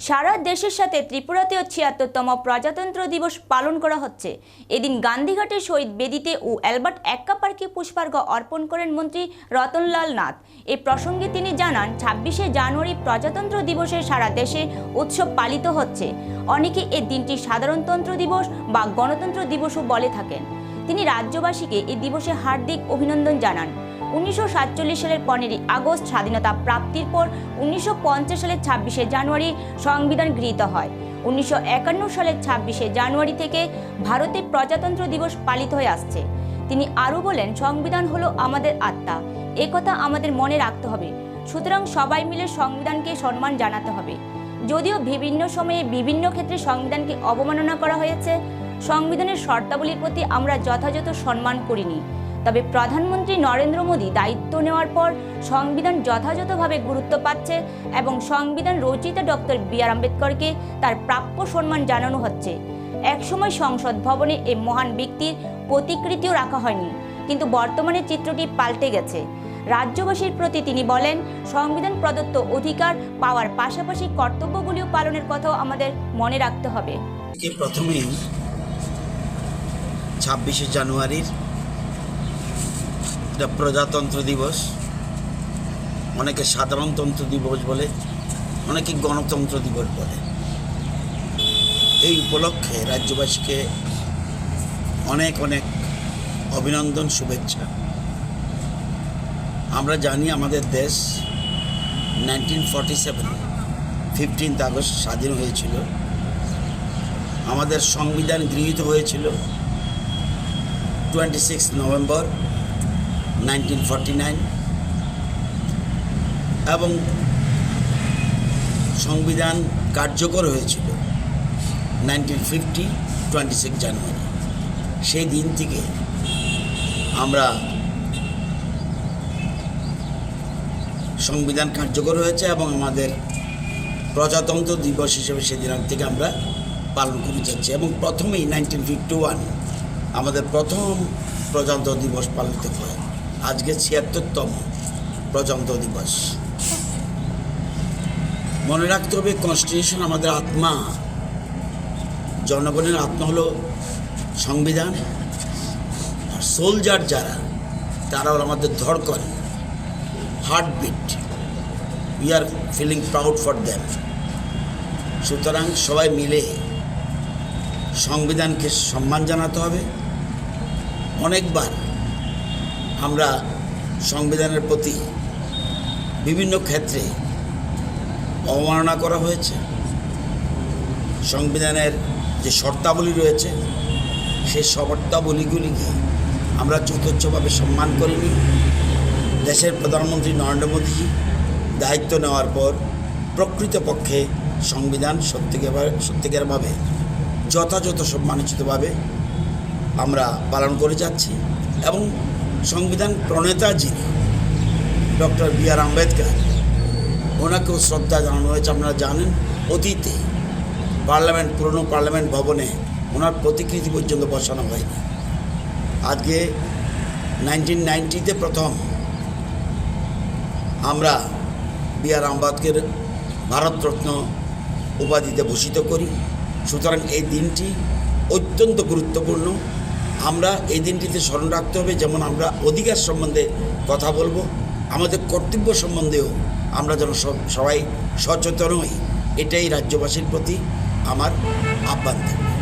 সারা দেশের সাথে ত্রিপুরাতেও ৭৬তম প্রজাতন্ত্র দিবস পালন করা হচ্ছে। এদিন গান্ধীঘাটের শহীদ বেদিতে ও অ্যালবার্ট এক্কা পার্কে পুষ্পার্ঘ অর্পণ করেন মন্ত্রী রতনলাল নাথ। এই প্রসঙ্গে তিনি জানান, ২৬শে জানুয়ারি প্রজাতন্ত্র দিবসে সারা দেশে উৎসব পালিত হচ্ছে। অনেকে এই দিনটি সাধারণতন্ত্র দিবস বা গণতন্ত্র দিবসও বলে থাকেন। তিনি রাজ্যবাসীকে এই দিবসে হার্দিক অভিনন্দন জানান। ১৯৪৭ সালের ১৫ই আগস্ট স্বাধীনতা প্রাপ্তির পর ১৯৫০ সালের ২৬শে জানুয়ারি সংবিধান গৃহীত হয়। ১৯৫১ সালের ২৬শে জানুয়ারি থেকে ভারতে প্রজাতন্ত্র দিবস পালিত হয়ে আসছে। তিনি আরও বলেন, সংবিধান হলো আমাদের আত্মা, একথা আমাদের মনে রাখতে হবে। সুতরাং সবাই মিলে সংবিধানকে সম্মান জানাতে হবে। যদিও বিভিন্ন সময়ে বিভিন্ন ক্ষেত্রে সংবিধানকে অবমাননা করা হয়েছে, সংবিধানের শর্তাবলীর প্রতি আমরা যথাযথ সম্মান করিনি। তবে প্রধানমন্ত্রী নরেন্দ্র মোদী দায়িত্ব নেওয়ার পর সংবিধান যথাযথভাবে গুরুত্ব পাচ্ছে এবং সংবিধান রচয়িতা ডক্টর বি.আর. আম্বেদকরকে তার প্রাপ্য সম্মান জানানো হচ্ছে। একসময় সংসদ ভবনে এই মহান ব্যক্তির প্রতিকৃতিও রাখা হয়নি, কিন্তু বর্তমানে চিত্রটি পাল্টে গেছে। রাজ্যবাসীর প্রতি তিনি বলেন, সংবিধান প্রদত্ত অধিকার পাওয়ার পাশাপাশি কর্তব্যগুলিও পালনের কথাও আমাদের মনে রাখতে হবে। প্রথমেই ২৬শে জানুয়ারির প্রজাতন্ত্র দিবস, অনেকে সাধারণতন্ত্র দিবস বলে, অনেকে গণতন্ত্র দিবস বলে। এই উপলক্ষে রাজ্যবাসীকে অনেক অনেক অভিনন্দন, শুভেচ্ছা। আমরা জানি আমাদের দেশ 1947 15 আগস্ট স্বাধীন হয়েছিল। আমাদের সংবিধান গৃহীত হয়েছিল 26 নভেম্বর 1949 এবং সংবিধান কার্যকর হয়েছিল 1950 26 জানুয়ারি। সেই দিন থেকে আমরা সংবিধান কার্যকর হয়েছে এবং আমাদের প্রজাতন্ত্র দিবস হিসেবে সেদিন থেকে আমরা পালন করে যাচ্ছি। এবং প্রথমেই 1951 আমাদের প্রথম প্রজাতন্ত্র দিবস পালিত হয়। আজকে ৭৬তম প্রজাতন্ত্র দিবস। মনে রাখতে হবে, কনস্টিটিউশন আমাদের আত্মা, জনগণের আত্মা হলো সংবিধান। আর সোলজার যারা, তারা হলো আমাদের ধড়কন, heartbeat. We are feeling proud for them. সুতরাং সবাই মিলে সংবিধানকে সম্মান জানাতে হবে। অনেকবার আমরা সংবিধানের প্রতি বিভিন্ন ক্ষেত্রে অবমাননা করা হয়েছে। সংবিধানের যে শর্তাবলী রয়েছে, সেই শর্তাবলীগুলিকে আমরা যথেচ্ছভাবে সম্মান করিনি। দেশের প্রধানমন্ত্রী নরেন্দ্র মোদীজি দায়িত্ব নেওয়ার পর প্রকৃতপক্ষে সংবিধান সত্যিকারভাবে যথাযথ সম্মানিতভাবে আমরা পালন করে যাচ্ছি। এবং সংবিধান প্রণেতা যিনি ডক্টর বি.আর. আম্বেদকর, ওনাকেও শ্রদ্ধা জানানো হয়েছে। আপনারা জানেন, অতীতে পুরনো পার্লামেন্ট ভবনে ওনার প্রতিকৃতি পর্যন্ত বসানো হয়নি। আজকে 1990-তে প্রথম আমরা বি.আর. আম্বেদকর ভারতরত্ন উপাধিতে ভূষিত করি। সুতরাং এই দিনটি অত্যন্ত গুরুত্বপূর্ণ। আমরা এই দিনটিতে স্মরণ রাখতে হবে, যেমন আমরা অধিকার সম্বন্ধে কথা বলবো, আমাদের কর্তব্য সম্বন্ধেও আমরা যেন সবাই সচেতন হই। এটাই রাজ্যবাসীর প্রতি আমার আহ্বান থাকবে।